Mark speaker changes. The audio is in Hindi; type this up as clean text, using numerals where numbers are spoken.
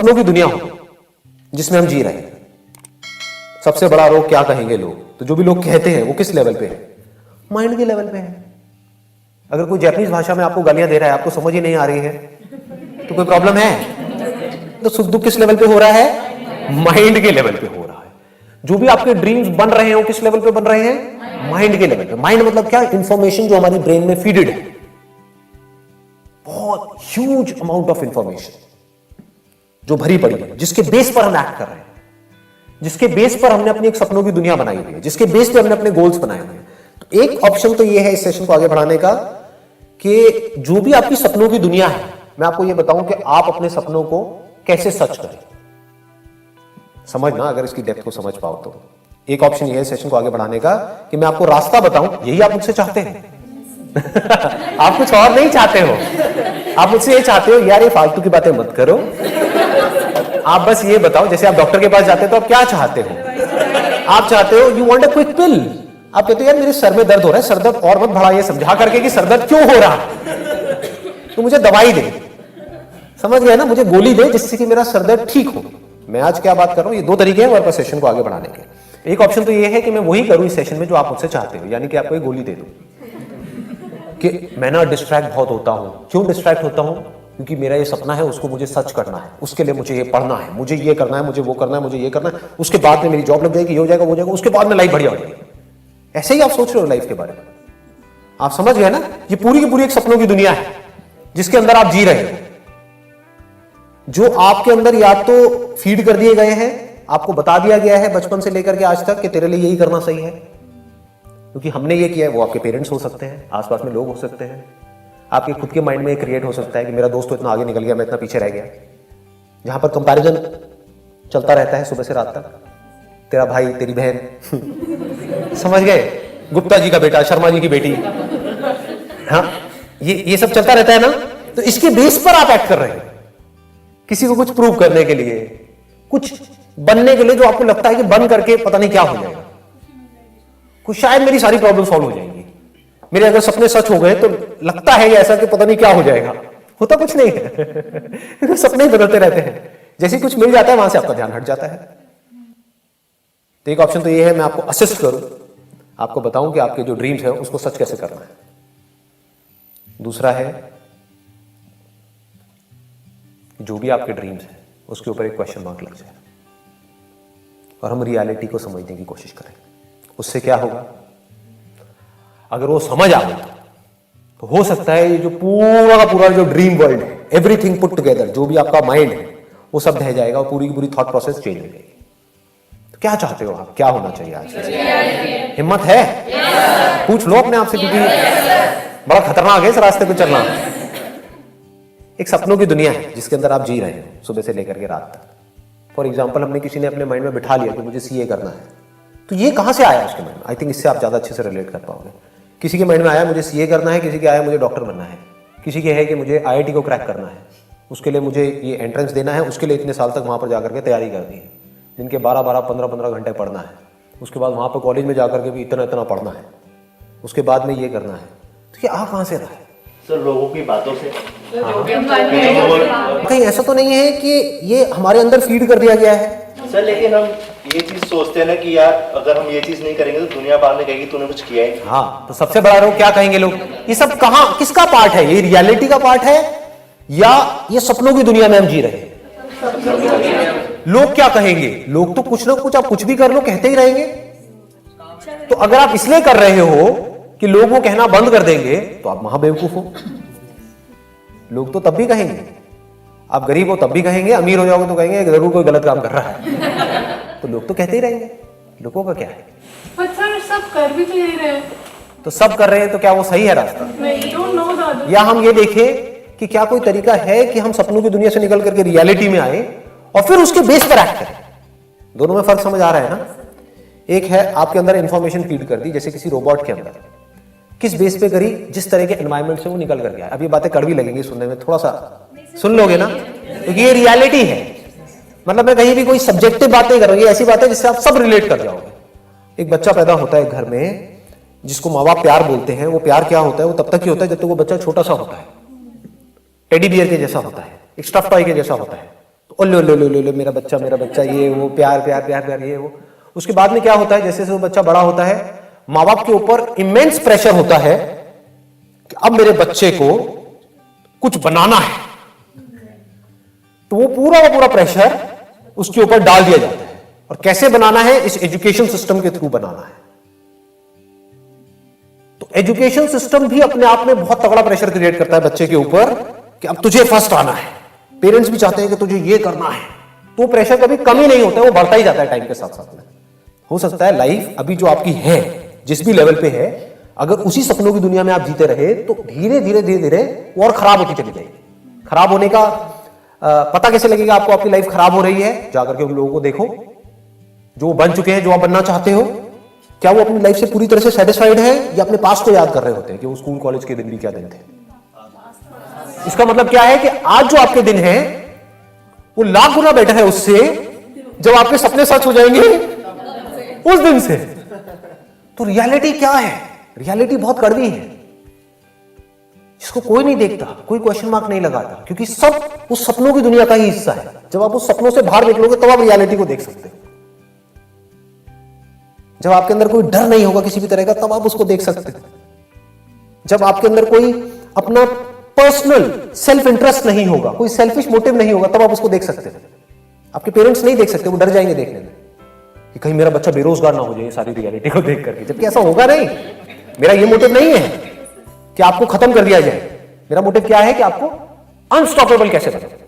Speaker 1: सपनों की दुनिया हो जिसमें हम जी रहे हैं, सबसे बड़ा रोग क्या कहेंगे लोग? तो जो भी लोग कहते हैं वो किस लेवल पे है? माइंड के लेवल पे है। अगर कोई जापानीज भाषा में आपको गालियां दे रहा है, आपको समझ ही नहीं आ रही है, तो कोई प्रॉब्लम है? तो सुख दुख किस लेवल पे हो रहा है? माइंड के लेवल पे हो रहा है। जो भी आपके ड्रीम्स बन रहे हैं वो किस लेवल पे बन रहे हैं? माइंड के लेवल पे। माइंड मतलब क्या? इंफॉर्मेशन जो हमारी ब्रेन में फीडेड है, बहुत ह्यूज अमाउंट ऑफ इंफॉर्मेशन जो भरी पड़ी है, जिसके बेस पर हम एक्ट कर रहे हैं, जिसके बेस पर हमने अपनी एक सपनों की दुनिया बनाई हुई है, जिसके बेस पर हमने अपने गोल्स बनाए हुए हैं। तो एक ऑप्शन तो ये है इस सेशन को आगे बढ़ाने का कि जो भी आपकी सपनों की दुनिया है, मैं आपको ये बताऊं कि आप अपने सपनों को कैसे सच करें। समझना, अगर इसकी डेप्थ को समझ पाओ तो एक ऑप्शन ये है सेशन को आगे बढ़ाने का कि मैं आपको रास्ता बताऊं। यही आप मुझसे चाहते हैं आप कुछ और नहीं चाहते हो। आप मुझसे ये चाहते हो यार ये फालतू की बातें मत करो, आप बस ये बताओ। जैसे आप डॉक्टर के पास जाते हो तो आप क्या चाहते हो? आप चाहते हो यू वांट अ क्विक पिल। आप कहते हो यार मेरे सर में दर्द हो रहा है, सर दर्द और मत बढ़ा, ये समझा करके कि सर दर्द क्यों हो रहा है, तो मुझे दवाई दे। समझ गए ना? मुझे गोली दे जिससे कि मेरा सर दर्द ठीक हो। मैं आज क्या बात कर रहा हूं, ये दो तरीके हैं हमारे पास सेशन को आगे बढ़ाने के। एक ऑप्शन तो ये है कि मैं वही करूं इस सेशन में जो आप मुझसे चाहते हो, यानी कि आपको एक गोली दे दूं कि मैं ना डिस्ट्रैक्ट बहुत होता हूं। क्यों डिस्ट्रैक्ट होता हूं? क्योंकि मेरा ये सपना है, उसको मुझे सच करना है, उसके लिए मुझे ये पढ़ना है, मुझे ये करना है, मुझे वो करना है, मुझे ये करना है, उसके बाद में मेरी जॉब लग जाएगी, ये हो जाएगा, वो हो जाएगा, उसके बाद में लाइफ बढ़िया हो जाएगी। ऐसे ही आप सोच रहे हो लाइफ के बारे में। आप समझ गए ना? ये पूरी की पूरी एक सपनों की दुनिया है जिसके अंदर आप जी रहे हो, जो आपके अंदर या तो फीड कर दिए गए हैं, आपको बता दिया गया है बचपन से लेकर के आज तक कि तेरे लिए यही करना सही है, क्योंकि हमने ये किया है। वो आपके पेरेंट्स हो सकते हैं, आसपास में लोग हो सकते हैं, आपके खुद के माइंड में क्रिएट हो सकता है कि मेरा दोस्त तो इतना आगे निकल गया, मैं इतना पीछे रह गया, जहां पर कंपैरिजन चलता रहता है सुबह से रात तक। तेरा भाई, तेरी बहन समझ गए, गुप्ता जी का बेटा, शर्मा जी की बेटी, हाँ, ये सब चलता रहता है ना। तो इसके बेस पर आप एक्ट कर रहे हैं, किसी को कुछ प्रूव करने के लिए, कुछ बनने के लिए, जो आपको लगता है कि बन करके पता नहीं क्या हो जाएगा, कुछ शायद मेरी सारी प्रॉब्लम सॉल्व हो जाएंगी, मेरे अगर सपने सच हो गए तो लगता है ऐसा कि पता नहीं क्या हो जाएगा। होता कुछ नहीं है सपने ही बदलते रहते हैं, जैसे कुछ मिल जाता है वहां से आपका ध्यान हट जाता है। तो एक ऑप्शन तो ये है मैं आपको असिस्ट करूं, आपको बताऊं कि आपके जो ड्रीम्स है उसको सच कैसे करना है। दूसरा है जो भी आपके ड्रीम्स है उसके ऊपर एक क्वेश्चन मार्क लग जाए और हम रियलिटी को समझने की कोशिश करें। उससे क्या होगा? अगर वो समझ आ गया तो हो सकता है ये जो पूरा का पूरा जो ड्रीम वर्ल्ड है, एवरीथिंग पुट टुगेदर, जो भी आपका माइंड है वो सब ढह जाएगा और पूरी की पूरी थॉट प्रोसेस चेंज हो जाएगी। तो क्या चाहते हो आप? क्या होना चाहिए आज? हिम्मत है? पूछ लो अपने आप से, क्योंकि बड़ा खतरनाक है इस रास्ते पे चलना। एक सपनों की दुनिया है जिसके अंदर आप जी रहे हो सुबह से लेकर के रात तक। फॉर एग्जाम्पल, हमने किसी ने अपने माइंड में बिठा लिया कि मुझे सीए करना है, तो ये कहां से आया उसके माइंड में? आई थिंक इससे आप ज्यादा अच्छे से रिलेट कर पाओगे। किसी के माइंड में आया मुझे सीए करना है, किसी के आया मुझे डॉक्टर बनना है, किसी के है कि मुझे आईआईटी को क्रैक करना है, उसके लिए मुझे ये एंट्रेंस देना है, उसके लिए इतने साल तक वहां पर जाकर के तैयारी करनी है, जिनके 12-12, 15-15 घंटे पढ़ना है, उसके बाद वहां पर कॉलेज में जाकर के भी इतना इतना पढ़ना है, उसके बाद में ये करना है। तो ये आ कहां से रहा है?
Speaker 2: सर लोगों की बातों से।
Speaker 1: कहीं ऐसा तो नहीं है कि ये हमारे अंदर फीड कर दिया गया है?
Speaker 2: सर लेकिन हम ये चीज सोचते हैं ना कि यार अगर हम ये चीज नहीं करेंगे तो दुनिया बाद में कहेगी तूने कुछ किया ही नहीं।
Speaker 1: हाँ, तो सबसे बड़ा रोग क्या कहेंगे लोग? ये सब कहां, किसका पार्ट है? ये रियलिटी का पार्ट है या ये सपनों की दुनिया में हम जी रहे हैं? लोग क्या कहेंगे? लोग तो कुछ ना कुछ, आप कुछ भी कर लो कहते ही रहेंगे। तो अगर आप इसलिए कर रहे हो कि लोग वो कहना बंद कर देंगे तो आप महाबेवकूफ हो। लोग तो तब भी कहेंगे, आप गरीब हो तब भी कहेंगे, अमीर हो जाओगे तो कहेंगे जरूर कोई गलत काम कर रहा है। तो लोग तो कहते ही रहेंगे, लोगों का क्या है?
Speaker 3: पर सर सब कर भी तो यही रहे हैं।
Speaker 1: तो सब कर रहे हैं तो क्या वो सही है रास्ता? या हम ये देखें कि क्या कोई तरीका है कि हम सपनों की दुनिया से निकल करके रियलिटी में आए और फिर उसके बेस पर एक्ट करें। दोनों में फर्क समझ आ रहा है ना? एक है आपके अंदर इंफॉर्मेशन फीड कर दी, जैसे किसी रोबोट के अंदर, किस बेस पे करी? जिस तरह के एनवायरमेंट से वो निकल कर गया। अब ये बातें कड़वी लगेंगी सुनने में, थोड़ा सा सुन लोगे ना, क्योंकि ये रियलिटी है। मतलब मैं कहीं भी कोई सब्जेक्टिव बातें कर रही, ऐसी बातें जिससे आप सब रिलेट कर जाओगे। एक बच्चा पैदा होता है घर में, जिसको माँ बाप प्यार बोलते हैं। वो प्यार क्या होता है? वो तब तक ही होता है जब तक वो बच्चा छोटा सा होता है, टेडी बियर के जैसा होता है, एक स्टफ टॉय के जैसा होता है। तो ओले लो लो लो लो मेरा बच्चा, ये वो, प्यार प्यार प्यार प्यार, ये वो। उसके बाद में क्या होता है, जैसे जैसे वो बच्चा बड़ा होता है, माँ बाप के ऊपर इमेंस प्रेशर होता है कि अब मेरे बच्चे को कुछ बनाना है, तो वो पूरा प्रेशर उसके ऊपर डाल दिया जाता है। और कैसे बनाना है, इस एजुकेशन सिस्टम के थ्रू बनाना है। तो एजुकेशन सिस्टम भी अपने आप में बहुत तगड़ा प्रेशर क्रिएट करता है बच्चे के ऊपर कि अब तुझे फर्स्ट आना है। पेरेंट्स भी चाहते हैं कि तुझे ये करना है, तो प्रेशर कभी कम ही नहीं होता है, वो बढ़ता ही जाता है टाइम के साथ साथ में। हो सकता है लाइफ अभी जो आपकी है, जिस भी लेवल पे है, अगर उसी सपनों की दुनिया में आप जीते रहे तो धीरे धीरे धीरे धीरे वो और खराब होती चली जाएगी। खराब होने का पता कैसे लगेगा आपको आपकी लाइफ खराब हो रही है? जाकर के उन लोगों को देखो जो बन चुके हैं, जो आप बनना चाहते हो। क्या वो अपनी लाइफ से पूरी तरह से सेटिस्फाइड है या अपने पास्ट को याद कर रहे होते हैं कि वो स्कूल कॉलेज के दिन भी क्या दिन थे? इसका मतलब क्या है कि आज जो आपके दिन है वो लाख गुना बेटर है उससे जब आपके सपने सच हो जाएंगे उस दिन से। तो रियलिटी क्या है? रियलिटी बहुत कड़वी है, जिसको कोई नहीं देखता, कोई क्वेश्चन मार्क नहीं लगाता, क्योंकि सब उस सपनों की दुनिया का ही हिस्सा है। जब आप उस सपनों से बाहर निकलोगे तब आप रियलिटी को देख सकते हो। जब आपके अंदर कोई डर नहीं होगा किसी भी तरह का, तब आप उसको देख सकते हो। जब आपके अंदर कोई अपना पर्सनल सेल्फ इंटरेस्ट नहीं होगा, कोई सेल्फिश मोटिव नहीं होगा, तब आप उसको देख सकते हो। आपके पेरेंट्स नहीं देख सकते, वो डर जाएंगे देखने में कि कहीं मेरा बच्चा बेरोजगार ना हो जाए सारी रियलिटी को देख करके, जबकि ऐसा होगा नहीं। मेरा ये मोटिव नहीं है कि आपको खत्म कर दिया जाए। मेरा मोटिव क्या है कि आपको अनस्टॉपेबल कैसे बनाए।